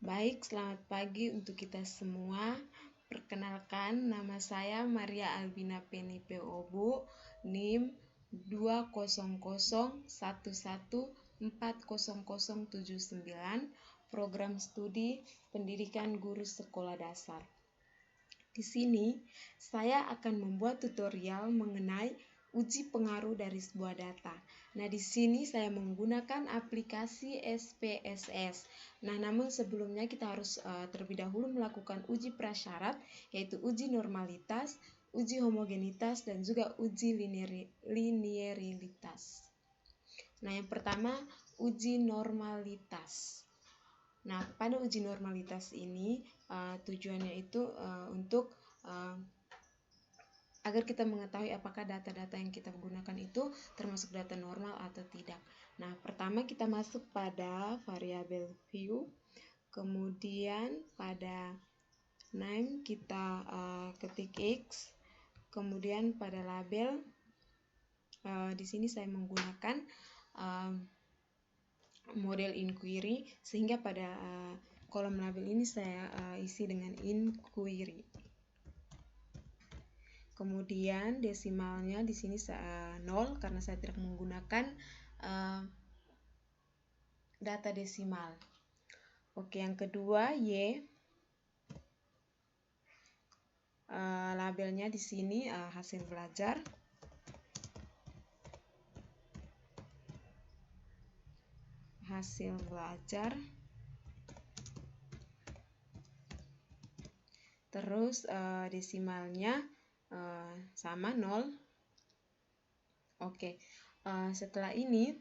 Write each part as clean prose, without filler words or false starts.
Baik, selamat pagi untuk kita semua. Perkenalkan, nama saya Maria Albina Penipe Obu, NIM 200114079, Program Studi Pendidikan Guru Sekolah Dasar. Di sini, saya akan membuat tutorial mengenai uji pengaruh dari sebuah data. Nah, di sini saya menggunakan aplikasi SPSS. Nah, namun sebelumnya kita harus terlebih dahulu melakukan uji prasyarat, yaitu uji normalitas, uji homogenitas, dan juga uji linearitas. Nah, yang pertama, uji normalitas. Nah, pada uji normalitas ini tujuannya itu untuk agar kita mengetahui apakah data-data yang kita gunakan itu termasuk data normal atau tidak. Nah, pertama kita masuk pada variabel view, kemudian pada name kita ketik X, kemudian pada label di sini saya menggunakan model inquiry, sehingga pada kolom label ini saya isi dengan inquiry. Kemudian desimalnya di sini 0 karena saya tidak menggunakan data desimal. Oke, yang kedua Y. Labelnya di sini hasil belajar. Hasil belajar. Terus desimalnya sama 0. Oke, setelah ini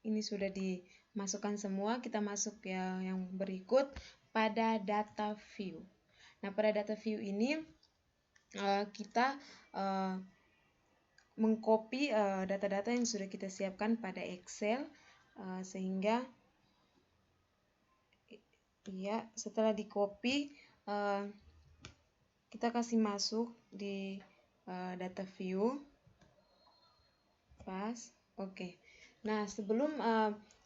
ini sudah dimasukkan semua, kita masuk yang berikut pada data view. Nah, pada data view ini kita mengcopy data-data yang sudah kita siapkan pada Excel, sehingga setelah di copy kita kasih masuk di data view. Pas. Oke. Nah, sebelum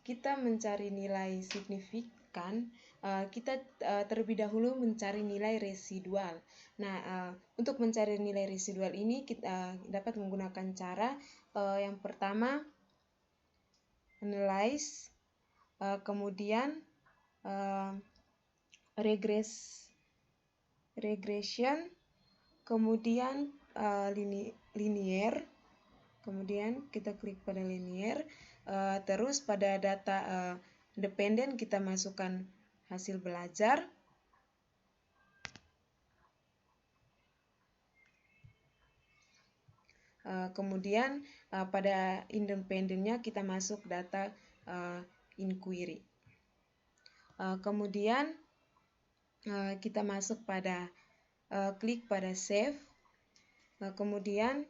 kita mencari nilai signifikan, kita terlebih dahulu mencari nilai residual. Nah, untuk mencari nilai residual ini kita dapat menggunakan cara yang pertama analyze, kemudian regression, kemudian linear, kemudian kita klik pada linear, terus pada data dependen kita masukkan hasil belajar, kemudian pada independennya kita masuk data inquiry. Kemudian kita masuk pada klik pada save. Kemudian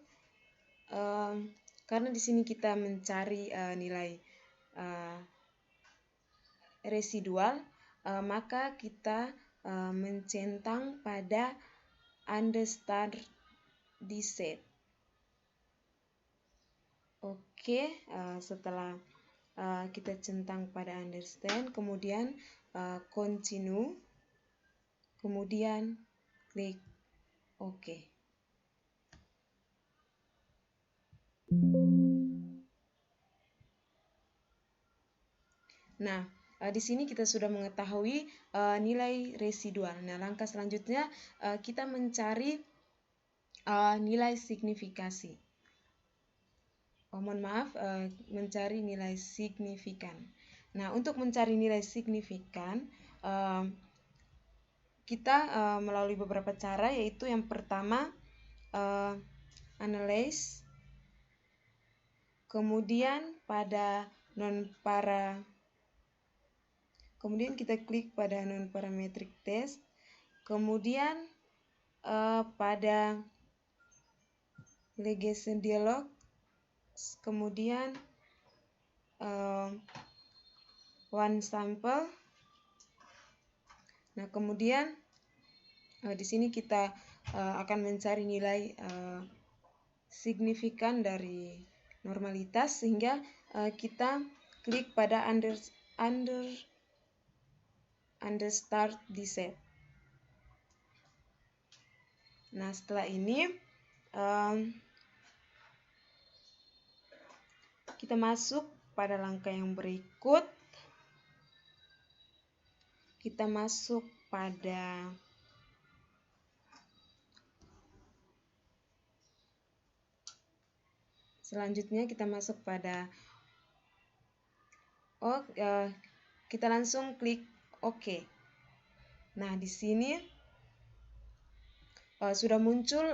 karena di sini kita mencari nilai residual, maka kita mencentang pada understand set. Oke, setelah kita centang pada understand, kemudian continue, kemudian klik OK. Nah, di sini kita sudah mengetahui nilai residual. Nah, langkah selanjutnya kita mencari nilai signifikasi. Mohon maaf, mencari nilai signifikan. Nah, untuk mencari nilai signifikan, kita melalui beberapa cara, yaitu yang pertama analyze, kemudian pada kemudian kita klik pada non-parametric test, kemudian pada legation dialog, kemudian one sample. Nah, kemudian di sini kita akan mencari nilai signifikan dari normalitas, sehingga kita klik pada start di set. Nah, setelah ini kita masuk pada langkah yang berikut. Kita masuk pada selanjutnya kita masuk pada kita langsung klik OK. Nah, di sini sudah muncul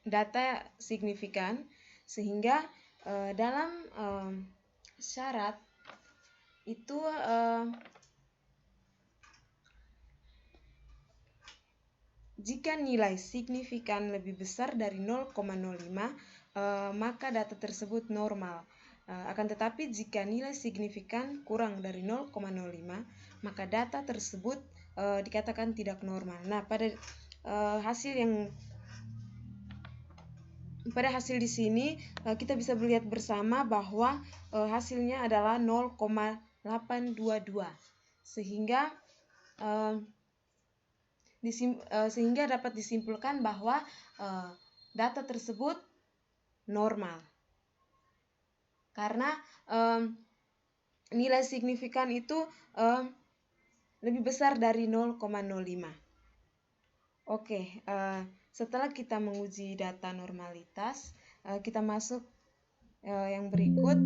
data signifikan, sehingga dalam syarat itu jika nilai signifikan lebih besar dari 0,05 maka data tersebut normal. Akan tetapi jika nilai signifikan kurang dari 0,05 maka data tersebut dikatakan tidak normal. Nah, pada hasil di sini kita bisa melihat bersama bahwa hasilnya adalah 0,822, sehingga dapat disimpulkan bahwa data tersebut normal karena nilai signifikan itu lebih besar dari 0,05. Oke, setelah kita menguji data normalitas, kita masuk yang berikut,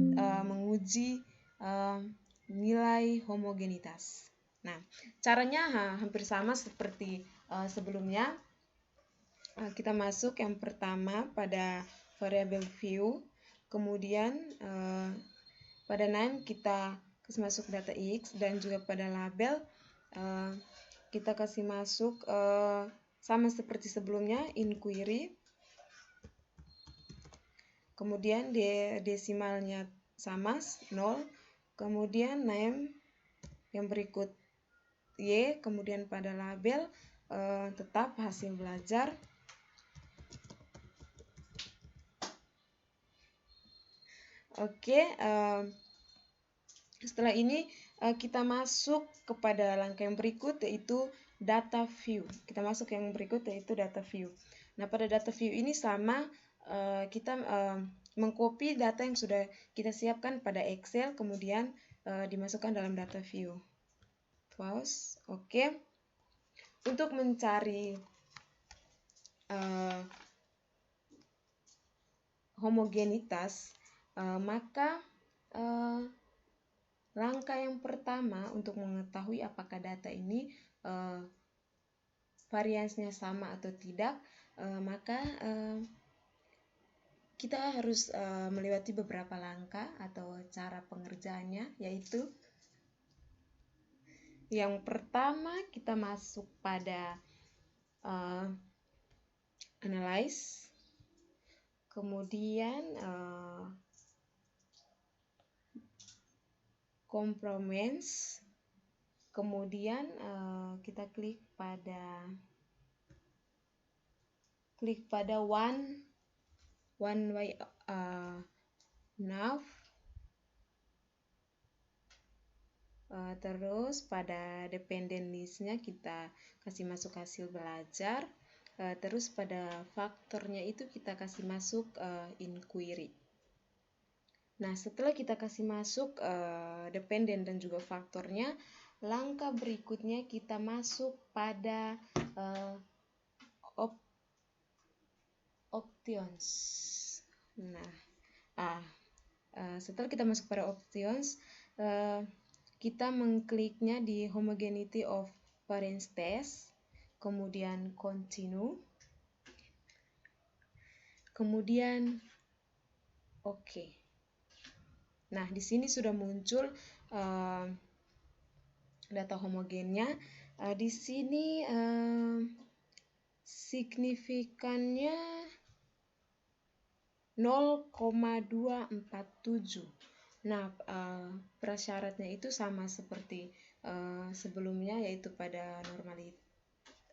menguji nilai homogenitas. Nah, caranya hampir sama seperti sebelumnya. Kita masuk yang pertama pada variabel view, kemudian pada name kita kasih masuk data X, dan juga pada label kita kasih masuk sama seperti sebelumnya, inquiry. Kemudian desimalnya sama 0, kemudian name yang berikut Y, kemudian pada label tetap hasil belajar. Oke, setelah ini kita masuk kepada langkah yang berikut, yaitu data view. Kita masuk yang berikut, yaitu data view. Nah, pada data view ini sama, kita mengcopy data yang sudah kita siapkan pada Excel, kemudian dimasukkan dalam data view. Pause. Oke. Untuk mencari homogenitas, maka langkah yang pertama untuk mengetahui apakah data ini variansinya sama atau tidak, maka kita harus melewati beberapa langkah atau cara pengerjaannya, yaitu yang pertama kita masuk pada analyze, kemudian compromise, kemudian kita klik pada one way nav, terus pada dependent list-nya kita kasih masuk hasil belajar, terus pada faktornya itu kita kasih masuk inquiry. Nah, setelah kita kasih masuk dependent dan juga faktornya, langkah berikutnya kita masuk pada options. Nah, setelah kita masuk pada options, kita mengkliknya di homogeneity of variance test, kemudian continue, kemudian oke. Nah, di sini sudah muncul data homogennya. Di sini signifikannya 0,247. Nah, prasyaratnya itu sama seperti sebelumnya, yaitu pada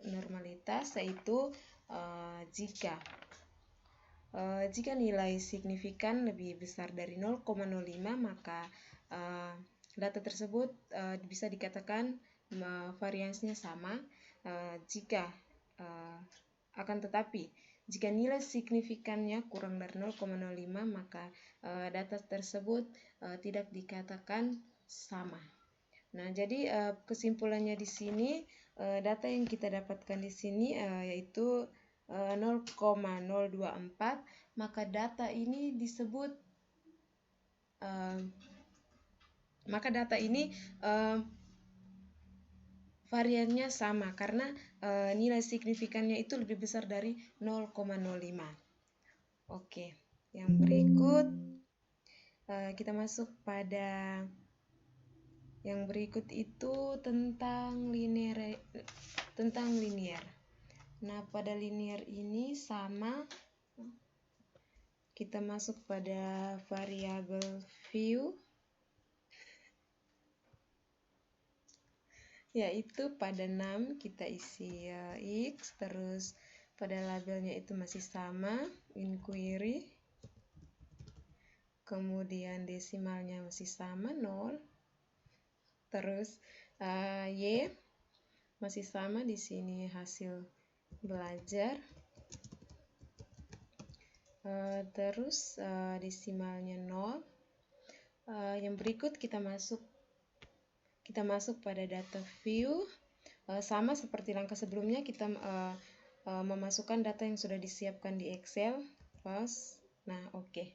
normalitas, yaitu jika Jika nilai signifikan lebih besar dari 0,05 maka data tersebut bisa dikatakan variansinya sama. Jika akan tetapi jika nilai signifikannya kurang dari 0,05 maka data tersebut tidak dikatakan sama. Nah, jadi kesimpulannya di sini data yang kita dapatkan di sini yaitu 0,024, maka data ini disebut variannya sama karena nilai signifikannya itu lebih besar dari 0,05. Oke, yang berikut kita masuk pada yang berikut itu tentang linear. Nah, pada linear ini sama, kita masuk pada variabel view, yaitu pada 6 kita isi X, terus pada labelnya itu masih sama, inquiry, kemudian desimalnya masih sama, 0, terus Y masih sama, di sini hasil belajar, terus desimalnya 0. Yang berikut kita masuk pada data view. Sama seperti langkah sebelumnya, kita memasukkan data yang sudah disiapkan di Excel. Nah, oke.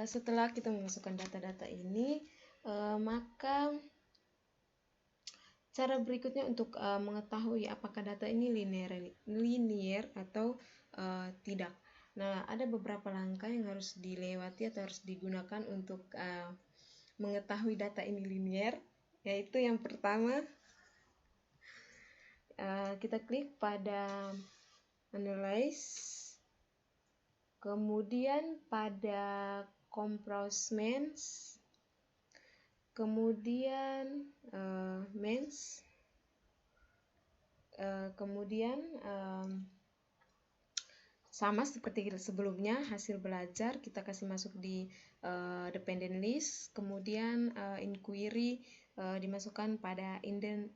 Setelah kita memasukkan data-data ini, maka cara berikutnya untuk mengetahui apakah data ini linear atau tidak. Nah, ada beberapa langkah yang harus dilewati atau harus digunakan untuk mengetahui data ini linear, yaitu yang pertama, kita klik pada Analyze, kemudian pada Compartments, kemudian Mains, kemudian sama seperti sebelumnya, hasil belajar kita kasih masuk di dependent list, kemudian inquiry dimasukkan pada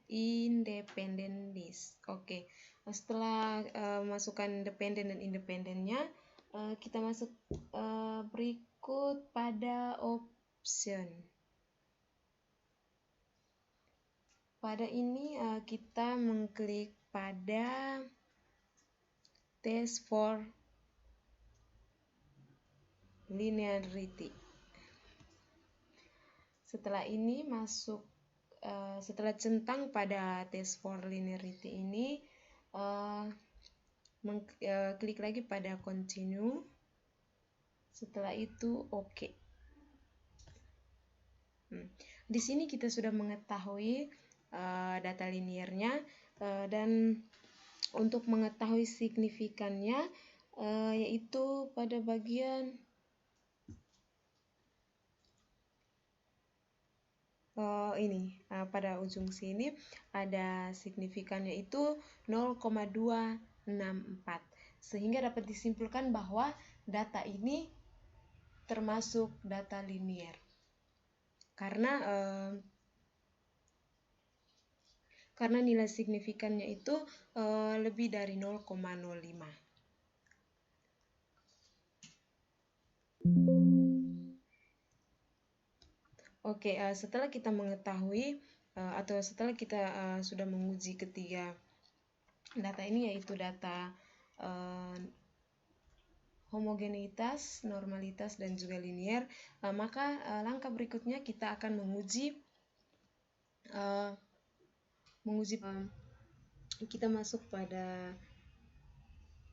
independent list. Oke. Setelah masukkan dependent dan independennya, kita masuk berikut pada option. Pada ini kita mengklik pada test for linearity. Setelah ini setelah centang pada test for linearity ini, klik lagi pada continue. Setelah itu oke. Di sini kita sudah mengetahui data linearnya, dan untuk mengetahui signifikannya yaitu pada bagian ini, pada ujung sini ada signifikannya itu 0,264, sehingga dapat disimpulkan bahwa data ini termasuk data linear karena nilai signifikannya itu lebih dari 0,05. Oke, setelah kita mengetahui atau setelah kita sudah menguji ketiga data ini, yaitu data homogeneitas, normalitas, dan juga linear, maka langkah berikutnya kita akan menguji kita masuk pada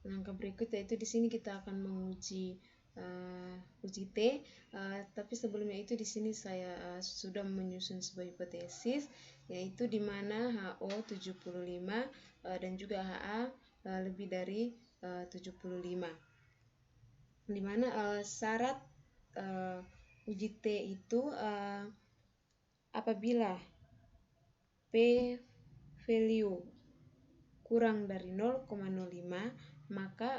langkah berikut, yaitu di sini kita akan menguji uji T, tapi sebelumnya itu di sini saya sudah menyusun sebuah hipotesis, yaitu di mana HO 75 dan juga HA lebih dari 75, di mana syarat uji T itu apabila P value kurang dari 0,05 maka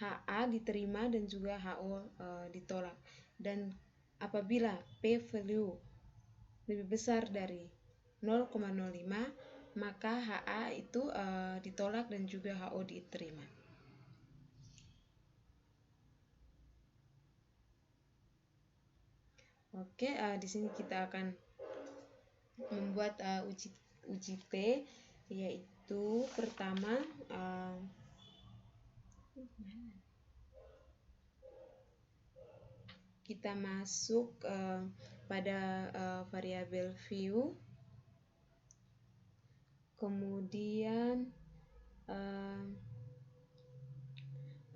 HA diterima dan juga HO ditolak. Dan apabila P value lebih besar dari 0,05, maka HA itu ditolak dan juga HO diterima. Oke, di sini kita akan membuat uji T, yaitu pertama kita masuk pada variabel view, kemudian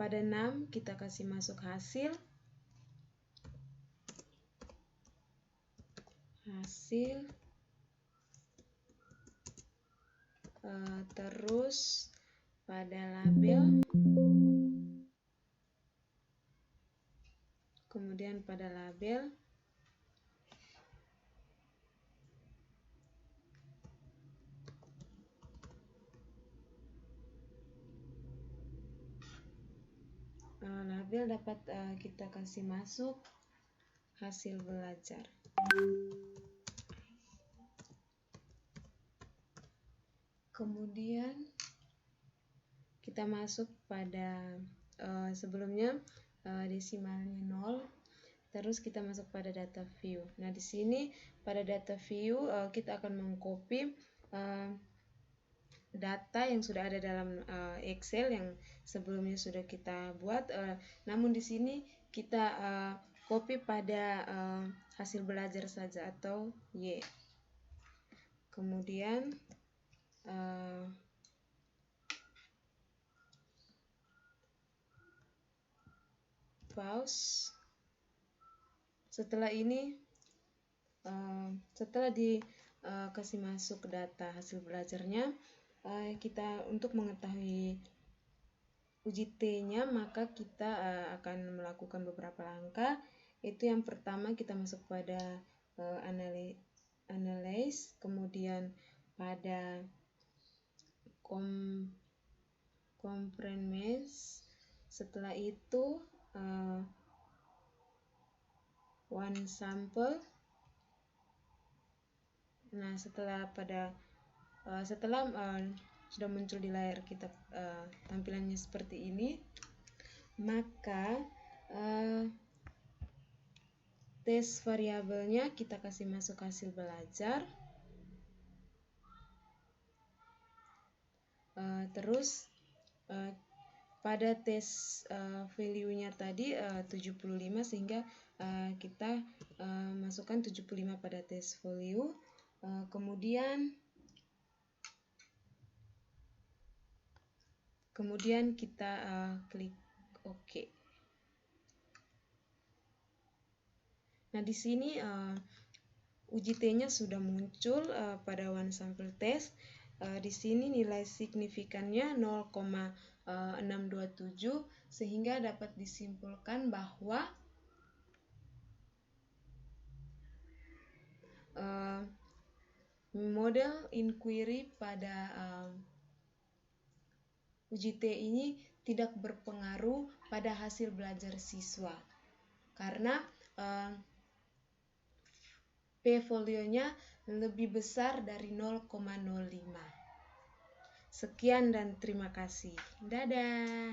pada 6 kita kasih masuk hasil, terus pada label, kemudian pada label dapat kita kasih masuk hasil belajar. Kemudian kita masuk pada sebelumnya desimalnya 0, terus kita masuk pada data view. Nah, di sini pada data view kita akan mengcopy data yang sudah ada dalam Excel yang sebelumnya sudah kita buat, namun di sini kita copy pada hasil belajar saja atau Y. Kemudian pause. Setelah ini, setelah dikasih masuk data hasil belajarnya, kita untuk mengetahui uji T-nya, maka kita akan melakukan beberapa langkah. Itu yang pertama, kita masuk pada analyze, kemudian pada comprehensive, setelah itu one sample. Nah, setelah sudah muncul di layar kita tampilannya seperti ini, maka tes variabelnya kita kasih masuk hasil belajar, terus pada tes value-nya tadi 75, sehingga kita masukkan 75 pada tes value. Kemudian kita klik OK. Nah, di sini uji T-nya sudah muncul pada one sample test. Di sini nilai signifikannya 0,627, sehingga dapat disimpulkan bahwa model inquiry pada uji T ini tidak berpengaruh pada hasil belajar siswa, karena P-value-nya lebih besar dari 0,05. Sekian dan terima kasih. Dadah.